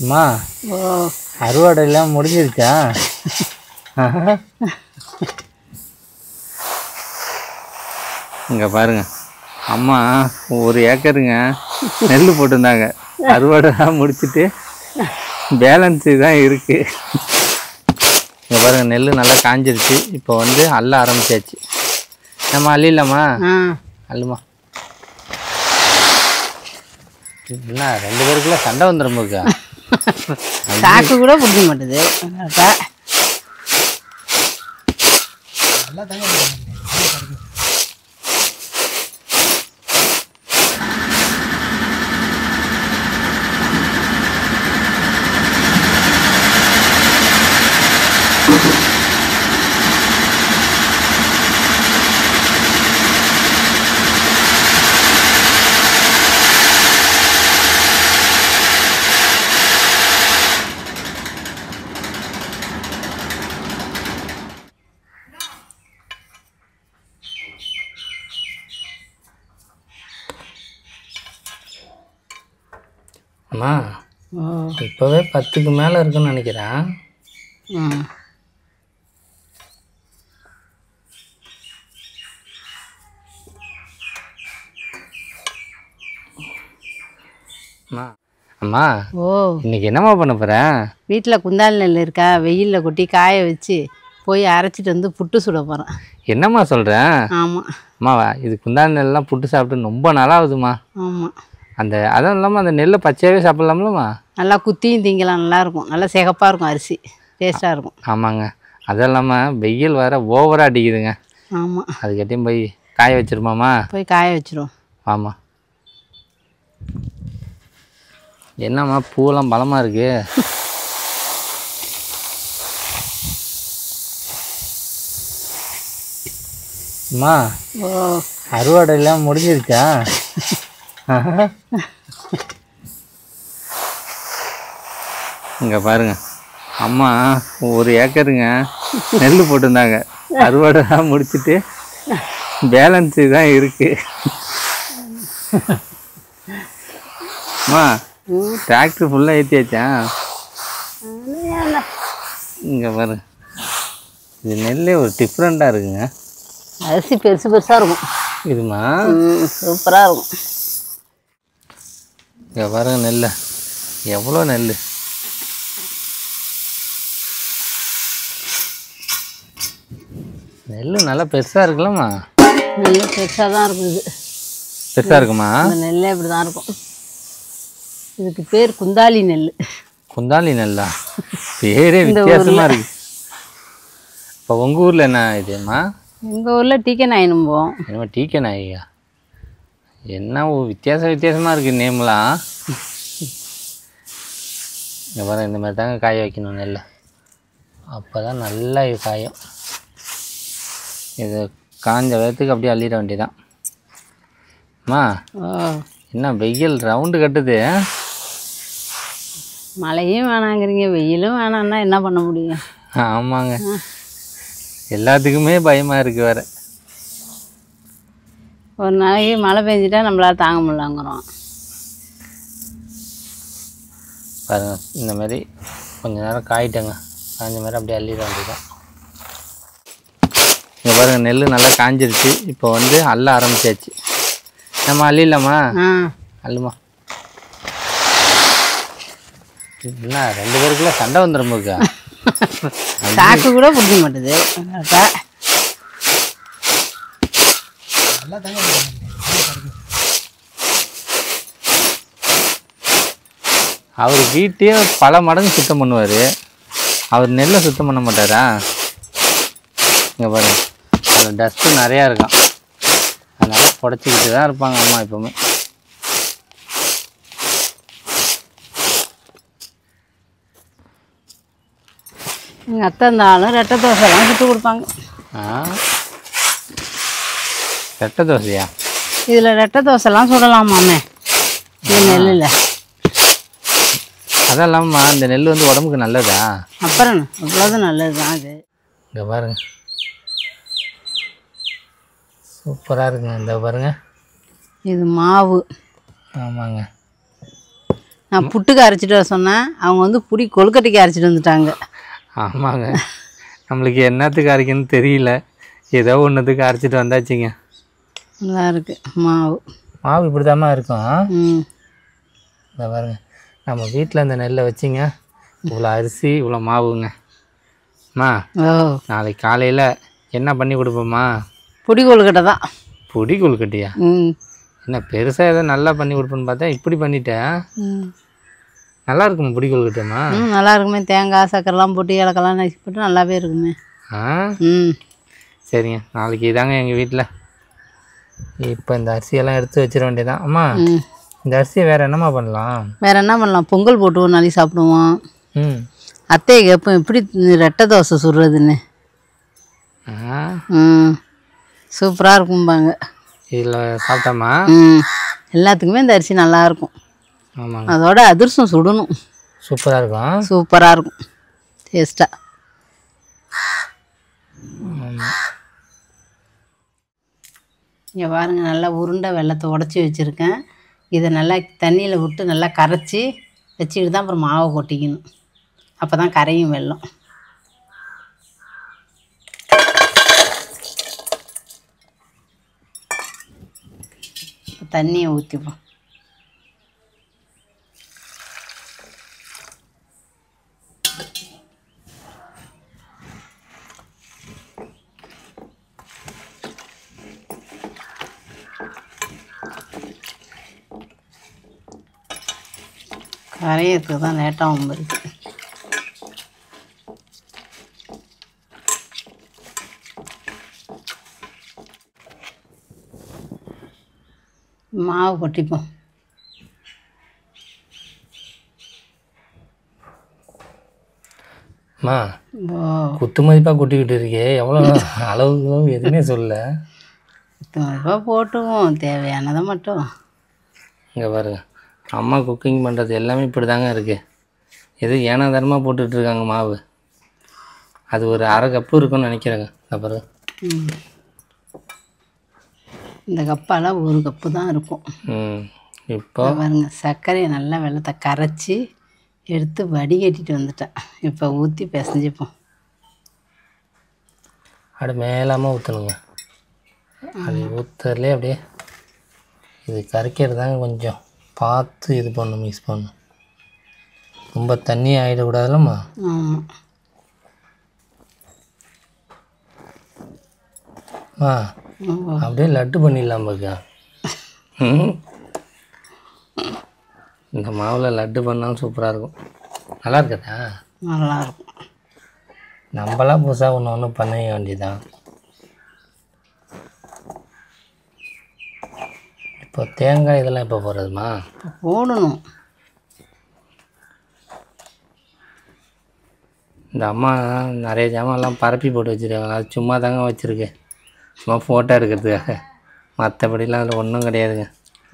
அம்மா அறுவடை எல்லாம் முடிஞ்சிருச்சா? இங்கே பாருங்க, அம்மா 1 ஏக்கருங்க நெல் போட்டிருந்தாங்க. அறுவடைலாம் முடிச்சுட்டு பேலன்ஸு தான் இருக்குது. இங்கே பாருங்கள், நெல் நல்லா காஞ்சிருச்சு. இப்போ வந்து அள்ள ஆரம்பிச்சாச்சு. நம்ம அள்ளிடலாமா? அள்ளுமா. என்ன 2 பேருக்குள்ள சண்டை வந்துடும் போக்கா? சாக்கு கூட பிடிக்க மாட்டேது. அம்மா இப்போவே 10க்கு மேலே இருக்குன்னு நினைக்கிறேன். அம்மா இன்னைக்கு என்னம்மா பண்ண போகிறேன்? வீட்டில் குந்தால் நெல் இருக்கா, வெயிலில் கொட்டி காய வச்சு போய் அரைச்சிட்டு வந்து புட்டு சுட போகிறேன். என்னம்மா சொல்கிறேன்? ஆமாம் அம்மாவா, இது குந்தால் நெல்லாம் புட்டு சாப்பிட்டு ரொம்ப நாளாகுதுமா. ஆமாம், அதுவும் இல்லாமல் அந்த நெல்லை பச்சையாகவே சாப்பிட்லாம்லம்மா? நல்லா குத்தியும் திங்கலாம், நல்லாயிருக்கும். நல்லா சிகப்பாக இருக்கும், அரிசி டேஸ்ட்டாக இருக்கும். ஆமாங்க, அதுவும் இல்லாமல் வெயில் வேறு ஓவராக அடிக்குதுங்க. ஆமாம், அதுக்கிட்டையும் போய் காய வச்சிருமாம்மா? போய் காய வச்சிருவோம். ஆமாம். என்னம்மா பூவெல்லாம் பலமாக இருக்கு? அம்மா அறுவடை எல்லாம் முடிஞ்சிருச்சா? இங்கே பாருங்க, அம்மா 1 ஏக்கருங்க நெல் போட்டிருந்தாங்க. அறுவடைலாம் முடிச்சுட்டு பேலன்ஸு தான் இருக்குது. அம்மா டிராக்டர் ஃபுல்லாக ஏற்றியாச்சா? இங்கே பாருங்க, இது நெல்லே ஒரு டிஃப்ரெண்ட்டாக இருக்குங்க. அரிசி பெருசு பெருசாக இருக்கும். இதுமா சூப்பராக இருக்கும். இங்கே பாருங்க, நெல் எவ்வளோ நெல். நெல் நல்லா பெருசாக இருக்குல்லம்மா? நெல் பெருசாக தான் இருக்கும். இது பெருசாக இருக்குமா? இந்த நெல்லே இப்படி தான் இருக்கும். இதுக்கு பேர் குந்தாலி நெல். குந்தாலி நெல்லா? பேரே வித்தியாசமாக இருக்கு. இப்போ உங்கள் ஊரில் என்ன இதுமா? எங்கள் ஊரில் டீக்கே நாயினும்போம். என்னமா டீக்கே நாயியா? என்ன வித்தியாசமாக இருக்குது நேம்லாம். இங்கே பாருங்க, இந்த மாதிரி தாங்க காய வைக்கணும் நெல். அப்போ தான் நல்லா இது காயும். இது காஞ்ச வேகத்துக்கு அப்படியே அள்ளிட வேண்டியதான். அம்மா என்ன வெயில் ரவுண்டு கட்டுது? மழையும் வேணாங்கிறீங்க, வெயிலும் வேணான்னா என்ன பண்ண முடியும்? ஆமாங்க, எல்லாத்துக்குமே பயமாக இருக்குது வேறு. ஒரு நாளைக்கு மழை பெஞ்சிட்டா நம்மளால் தாங்க முடியலங்கிறோம். பாருங்க, இந்த மாதிரி கொஞ்ச நேரம் காயிட்டங்க, காஞ்ச மாதிரி அப்படியே அள்ளிட வேண்டியதான். இங்கே பாருங்கள், நெல் நல்லா காஞ்சிருச்சு. இப்போ வந்து அள்ள ஆரம்பிச்சாச்சு. நம்ம அள்ளிடலாமா? அள்ளுமா. என்ன 2 பேருக்குள்ள சண்டை வந்துடும் போக்கா? சாக்கு கூட பிடிக்க மாட்டேது. அவர் வீட்டையே பல மடங்கு சுத்தம் பண்ணுவார். அவர் நெல்லை சுத்தம் பண்ண மாட்டாரா? இங்கே பாருங்க, அதில் டஸ்ட்டு நிறையா இருக்கான். அதனால் புடச்சிக்கிட்டு தான் இருப்பாங்க அம்மா எப்போவுமே. எங்கள் அத்தை இருந்தாலும் ரெட்டை தோசைலாம் சுட்டு கொடுப்பாங்க. ரெட்டை தோசையா? இதில் ரெட்டை தோசைலாம் சுடலாமாமே இது நெல்லில். அதெல்லாம்மா, இந்த நெல் வந்து உடம்புக்கு நல்லதா? அப்புறம் அவ்வளோதான் நல்லது தான் அது. இங்கே பாருங்க, சூப்பராக இருக்குங்க. இந்த பாருங்க, இது மாவு. ஆமாங்க, நான் புட்டுக்கு அரைச்சிட்டு வர சொன்னேன், அவங்க வந்து புடி கொழுக்கட்டைக்கு அரைச்சிட்டு வந்துட்டாங்க. ஆமாங்க, நம்மளுக்கு என்னத்துக்கு அரைக்குன்னு தெரியல, ஏதோ ஒன்றுத்துக்கு அரைச்சிட்டு வந்தாச்சுங்க. நல்லா இருக்கு மாவு. மாவு இப்படி தாம்மா இருக்கும். ம் இந்த பாருங்க, நம்ம வீட்டில் இந்த நெல்லை வச்சிங்க, இவ்வளோ அரிசி இவ்வளோ மாவுங்க. அம்மா ஓ நாளைக்கு காலையில் என்ன பண்ணி கொடுப்போம்மா? புடி கொழுக்கட்டை தான். பொடி கொழுக்கட்டையா? ம் என்ன பெருசாக ஏதோ நல்லா பண்ணி கொடுப்பேன்னு பார்த்தா இப்படி பண்ணிட்டேன். ம் நல்லா இருக்குமா பொடி கொழுக்கட்டைம்மா? ம் நல்லா இருக்குமே, தேங்காய் சக்கரெல்லாம் போட்டு ஏலக்கெல்லாம் நசுக்கி போட்டு நல்லாவே இருக்குமே. ஆ ம் சரிங்க, நாளைக்கு இதாங்க எங்கள் வீட்டில். இப்போ இந்த அரிசியெல்லாம் எடுத்து வச்சிட வேண்டியதான். அம்மா ம் இந்த அரிசியை வேறு என்னம்மா பண்ணலாம்? வேற என்ன பண்ணலாம்? பொங்கல் போட்டு ஒரு நாளைக்கு சாப்பிடுவோம். ம் அத்தையை கேட்போம் எப்படி ரெட்டை தோசை சுடுறதுன்னு. ஆ ம் சூப்பராக இருக்கும்பாங்க. இதில் சாப்பிட்டாம்மா? ம் எல்லாத்துக்குமே இந்த அரிசி நல்லாயிருக்கும். ஆமாங்க, அதோட அதிரசம் சுடணும், சூப்பராக இருக்கும். சூப்பராக இருக்கும் டேஸ்ட்டாக. இங்கே பாருங்கள், நல்லா உருண்டை வெல்லத்தை உடச்சி வச்சுருக்கேன். இதை நல்லா தண்ணியில் விட்டு நல்லா கரைச்சி வச்சுக்கிட்டு தான் அப்புறம் மாவை கொட்டிக்கணும். அப்போ தான் கரையும் வெல்லம். தண்ணியை ஊற்றிப்போம். கரையிறதுக்கு தான் லேட்டாகவும் இருக்குது. மாவு கொட்டிப்போம். அம்மா ஓ குத்து மதிப்பாக கொட்டிக்கிட்டு இருக்கே, எவ்வளோ அளவு எதுவுமே சொல்ல. இப்போ போட்டுவோம், தேவையானதை மட்டும். இங்கே பாருங்க, அம்மா குக்கிங் பண்ணுறது எல்லாமே இப்படி தாங்க இருக்குது. எது ஏனாதாரமாக போட்டுட்ருக்காங்க மாவு. அது ஒரு அரை கப்பு இருக்குன்னு நினைக்கிறேங்க. இந்த பாருங்க, இந்த கப்பால் ஒரு கப்பு தான் இருக்கும். இப்போ பாருங்க, சர்க்கரையை நல்லா வெல்லத்தை கரைச்சி எடுத்து வடிகட்டிட்டு வந்துட்டேன். இப்போ ஊற்றி பிசைஞ்சிப்போம். அப்படி மேலாமல் ஊற்றணுங்க. அது ஊற்றுறதுலே அப்படியே இது கரைக்கிறது தாங்க கொஞ்சம் பார்த்து இது பண்ணணும், மிக்ஸ் பண்ணணும். ரொம்ப தண்ணி ஆகிடக்கூடாதுல்லம்மா. ஆமாம். அப்படியே லட்டு பண்ணிடலாம் பாக்கா. இந்த மாவில் லட்டு பண்ணாலும் சூப்பராக இருக்கும். நல்லா இருக்குதா? நல்லாயிருக்கும். நம்மளாம் புதுசாக ஒன்று பண்ண வேண்டியதான். இப்போ தேங்காய் இதெல்லாம் இப்போ போடுறதுமா? போடணும். இந்த அம்மா நிறைய ஜாமான்லாம் பரப்பி போட்டு வச்சுருக்காங்க. அது சும்மா தாங்க வச்சுருக்கேன், சும்மா ஃபோட்டோ எடுக்கிறதுக்காக. மற்றபடிலாம் அதில் ஒன்றும் கிடையாதுங்க.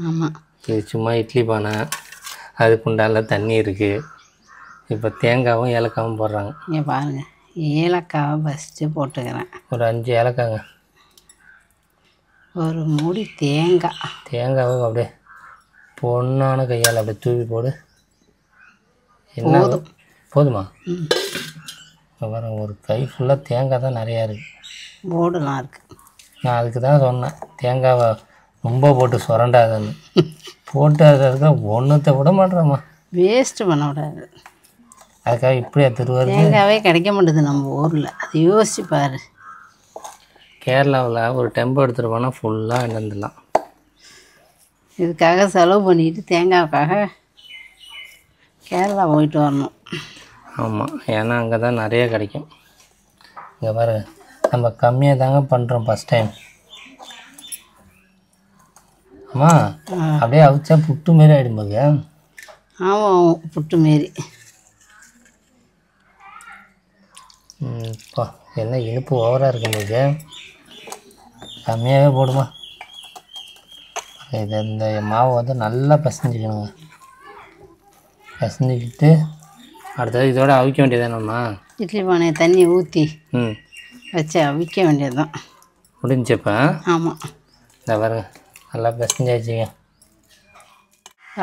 ஆமாம். இது சும்மா இட்லி பானை, அதுக்குண்டால தண்ணி இருக்குது. இப்போ தேங்காயும் ஏலக்காவும் போடுறாங்க. இங்கே பாருங்கள், ஏலக்காவை ஃபஸ்ட்டு போட்டுக்கிறேன். ஒரு 5 ஏலக்காங்க. ஒரு மூடி தேங்காய். தேங்காவும் அப்படியே பொண்ணான கையால் அப்படியே தூவி போடு. என்ன போதுமா? இப்போ பாருங்க, ஒரு கை ஃபுல்லாக தேங்காய் தான் நிறையா இருக்குது. போர்டுலாம் இருக்குது. நான் அதுக்கு தான் சொன்னேன், தேங்காவை ரொம்ப போட்டு சுரண்டாதுன்னு. போட்டு அதுக்காக ஒன்றுத்தை விட மாட்டேறம்மா. வேஸ்ட்டு பண்ணக்கூடாது. அதுக்காக இப்படியே திருவாரு. தேங்காவே கிடைக்க மாட்டேது நம்ம ஊரில். அது யோசிச்சு பாரு. கேரளாவில் ஒரு டெம்போ எடுத்துகிட்டு போனால் ஃபுல்லாக இழந்துடலாம். இதுக்காக செலவு பண்ணிட்டு தேங்காய்க்காக கேரளா போயிட்டு வரணும். ஆமாம், ஏன்னா அங்கே தான் நிறைய கிடைக்கும். இங்கே பாரு, நம்ம கம்மியாக தாங்க பண்ணுறோம் ஃபஸ்ட் டைம். அம்மா அப்படியே அவிச்சா புட்டு மாரி ஆகிடும்போது. ஆமாம், புட்டு மாரி. இப்போ என்ன இனிப்பு ஓவராக இருக்கும்போது கம்மியாகவே போடுமா. இது இந்த மாவை வந்து நல்லா பிசைஞ்சிக்கணுங்க. பிசைஞ்சிக்கிட்டு அடுத்தது இதோட அவிக்க வேண்டியதானம்மா. இட்லி பானையை தண்ணி ஊற்றி ம் வச்சு அவிக்க வேண்டியது தான். முடிஞ்சப்போ ஆமாம். இந்த பாருங்க, நல்லா பிசைஞ்சாச்சுங்க.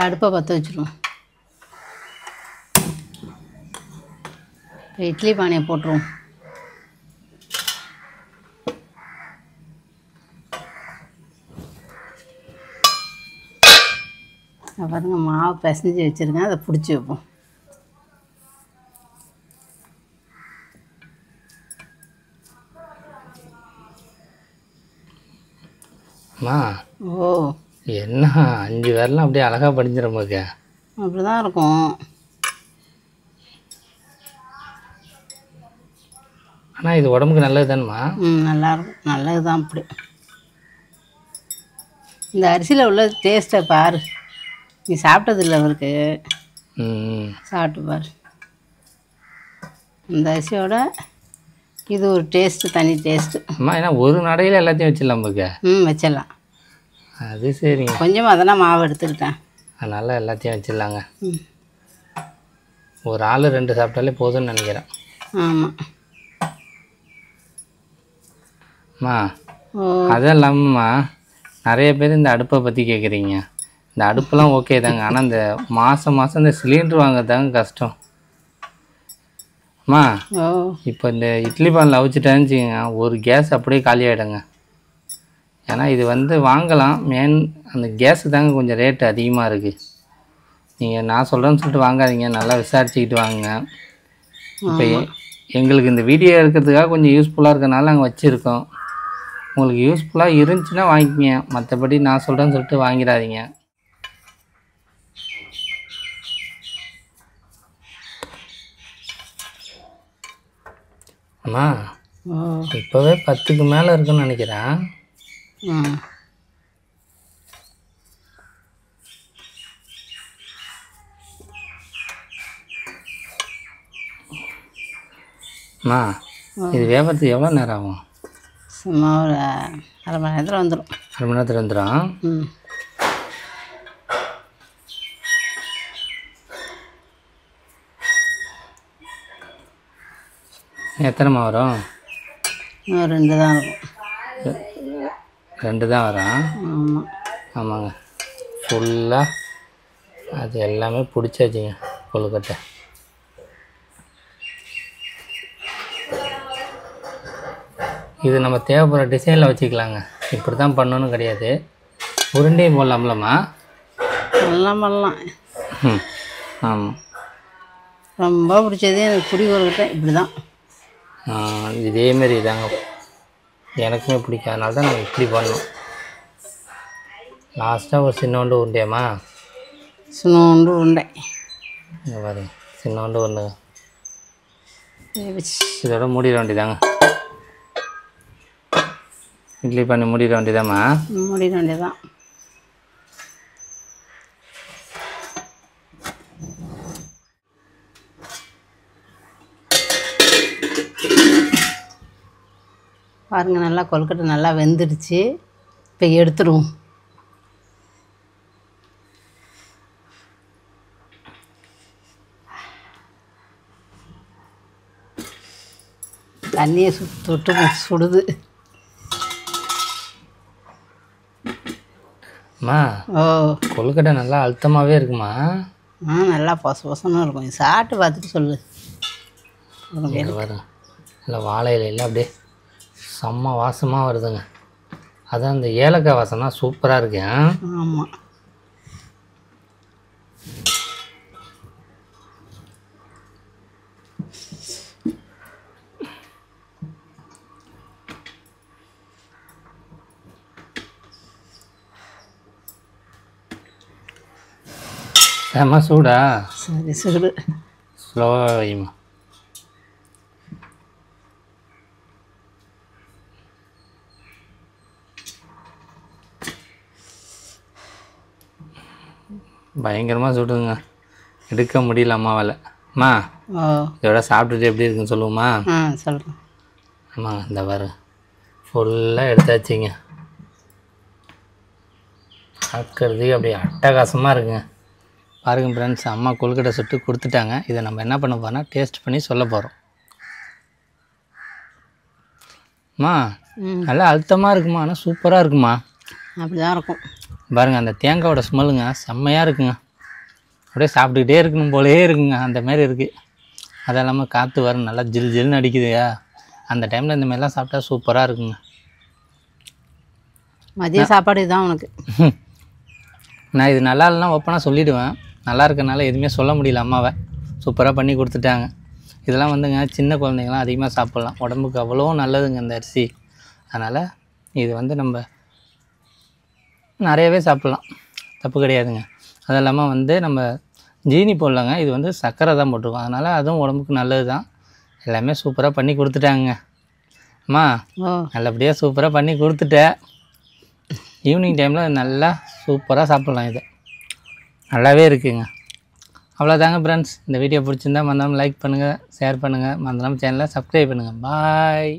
அடுப்பை பற்ற வச்சுருவோம். இப்போ இட்லி பானையை போட்டுருவோம். பாருங்க மாவு பிசைஞ்சு வச்சுருக்கேன், அதை பிடிச்சி வைப்போம். அம்மா ஓ என்ன 5 விரலாம் அப்படியே அழகாக படிஞ்சிட நமக்கு. அப்படி தான் இருக்கும். ஆனால் இது உடம்புக்கு நல்லது தானம்மா? நல்லாயிருக்கும், நல்லது தான். அப்படி இந்த அரிசியில் உள்ள டேஸ்ட்டை பாரு. நீ சாப்பிட்டதில்ல அவருக்கு, சாப்பிட்டு பாரு. இந்த அரிசியோட இது ஒரு டேஸ்ட்டு, தனி டேஸ்ட்டு. அம்மா ஏன்னா ஒரு நடையில் எல்லாத்தையும் வச்சிடலாம் நமக்கு. வச்சிடலாம். அது சரிங்க. கொஞ்சமாக அதெல்லாம் மாவு எடுத்துக்கிட்டேன், அதனால் எல்லாத்தையும் வச்சிடலாங்க. ஒரு ஆள் 2 சாப்பிட்டாலே போதும்னு நினைக்கிறேன். ஆமாம். அம்மா அதுவும் இல்லாமம்மா நிறைய பேர் இந்த அடுப்பை பற்றி கேட்குறீங்க. இந்த அடுப்பெல்லாம் ஓகே தாங்க, ஆனால் இந்த மாதம் இந்த சிலிண்டர் வாங்குறதாங்க கஷ்டம். அம்மா இப்போ இந்த இட்லி பானில் அவிச்சிட்டேன்னு வச்சுக்கோங்க, ஒரு கேஸ் அப்படியே காலி ஆகிடுங்க. ஏன்னா இது வந்து வாங்கலாம், அந்த கேஸு தாங்க கொஞ்சம் ரேட்டு அதிகமாக இருக்குது. நீங்கள் நான் சொல்கிறேன்னு சொல்லிட்டு வாங்காதீங்க, நல்லா விசாரிச்சுக்கிட்டு வாங்குங்க. இப்போ எங்களுக்கு இந்த வீடியோ எடுக்கிறதுக்காக கொஞ்சம் யூஸ்ஃபுல்லாக இருக்கனால நாங்கள் வச்சுருக்கோம். உங்களுக்கு யூஸ்ஃபுல்லாக இருந்துச்சுன்னா வாங்கிக்கிங்க, மற்றபடி நான் சொல்கிறேன்னு சொல்லிட்டு வாங்கிடாதீங்க. அம்மா இப்போவே 10க்கு மேலே இருக்குன்னு நினைக்கிறேன். அம்மா இது வேகத்துக்கு எவ்வளோ நேரம் ஆகும்? சும்மா ஒரு 1/2 மணி நேரத்தில் வந்துடும். 1/2 மணி நேரத்தில் வந்துடும். எத்தனைமா வரும்? 2 தான் இருக்கும். 2 தான் வரும். ஆமாம். ஆமாங்க, ஃபுல்லாக அது எல்லாமே பிடிச்சாச்சுங்க கொழுக்கட்டை. இது நம்ம தேவைப்படுற டிசைனில் வச்சுக்கலாங்க, இப்படி தான் பண்ணணும்னு கிடையாது. உருண்டையும் போடலாம்லம்மா? பண்ணலாம். ஆமாம். ரொம்ப பிடிச்சது எனக்கு புடி கொழுக்கட்டை இப்படி தான். இதேமாரி தாங்க எனக்குமே பிடிக்காதனால தான் நாங்கள் இப்படி பண்ணோம். லாஸ்ட்டாக ஒரு சின்னோண்டு உருண்டையாம்மா? சின்னோண்டு உருண்டை. இங்கே பாருங்க, சின்னோண்டு ஒன்று. இதோட மூடிட வேண்டியதாங்க, இட்லி பண்ணி மூடிட வேண்டியதாம்மா? மூடிட வேண்டியதான். பாருங்க, நல்லா கொழுக்கட்டை நல்லா வெந்துடுச்சு. இப்போ எடுத்துடுவோம். தண்ணியை தொட்டு சுடுது. அம்மா கொழுக்கட்டை நல்லா அழுத்தமாகவே இருக்குமா? நல்லா பொசன்னு இருக்கும். சாப்பிட்டு பார்த்துட்டு சொல்லு. வரும் இல்லை வாழை இலையில் அப்படியே செம்ம வாசமாக வருதுங்க. அதான் அந்த ஏலக்காய் வாசம்னா சூப்பராக இருக்கு. ஆமாம். செம்ம சூடா? சரி சூடு. ஸ்லோவாக வைமா. பயங்கரமாக சுடுங்க, எடுக்க முடியல அம்மாவால். அம்மா இதோட சாப்பிட்டுட்டு எப்படி இருக்குன்னு சொல்லுவோம்மா? சொல்கிறேன். ஆமாங்க, இந்த வர ஃபுல்லாக எடுத்தாச்சுங்க. பார்க்கறதுக்கு அப்படியே அட்டகாசமாக இருக்குங்க. பாருங்கள் ஃப்ரெண்ட்ஸ், அம்மா கொழுக்கட்டை சுட்டு கொடுத்துட்டாங்க. இதை நம்ம என்ன பண்ண போகிறோம்னா டேஸ்ட் பண்ணி சொல்ல போகிறோம். அம்மா நல்லா அழுத்தமாக இருக்குமா, ஆனால் சூப்பராக இருக்குமா? அப்படி தான் இருக்கும். பாருங்கள், அந்த தேங்காயோட ஸ்மெல்லுங்க செம்மையாக இருக்குங்க. அப்படியே சாப்பிட்டுக்கிட்டே இருக்கணும் போலே இருக்குங்க, அந்த மாதிரி இருக்குது. அது இல்லாமல் காற்று வரும் நல்லா ஜில் ஜில்னு அடிக்குதுயா. அந்த டைமில் இந்த மாதிரிலாம் சாப்பிட்டா சூப்பராக இருக்குங்க. மதிய சாப்பாடு இதுதான் உனக்கு. நான் இது நல்லா இல்லைனா ஓப்பனாக சொல்லிவிடுவேன். நல்லா இருக்கனால எதுவுமே சொல்ல முடியல. அம்மாவை சூப்பராக பண்ணி கொடுத்துட்டாங்க. இதெல்லாம் வந்துங்க சின்ன குழந்தைங்களாம் அதிகமாக சாப்பிட்லாம். உடம்புக்கு அவ்வளோ நல்லதுங்க இந்த அரிசி. அதனால் இது வந்து நம்ம நிறையவே சாப்பிட்லாம், தப்பு கிடையாதுங்க. அது இல்லாமல் வந்து நம்ம ஜீனி போடலாங்க, இது வந்து சர்க்கரை தான் போட்டிருக்கோம். அதனால் அதுவும் உடம்புக்கு நல்லது தான். எல்லாமே சூப்பராக பண்ணி கொடுத்துட்டாங்க. அம்மா நல்லபடியாக சூப்பராக பண்ணி கொடுத்துட்டேன். ஈவினிங் டைமில் நல்லா சூப்பராக சாப்பிட்லாம். இது நல்லாவே இருக்குங்க. அவ்வளோதாங்க ஃப்ரெண்ட்ஸ். இந்த வீடியோ பிடிச்சிருந்தா மறந்துடாமல் லைக் பண்ணுங்கள், ஷேர் பண்ணுங்கள், மறந்துடாமல் சேனலை சப்ஸ்கிரைப் பண்ணுங்கள். பாய்.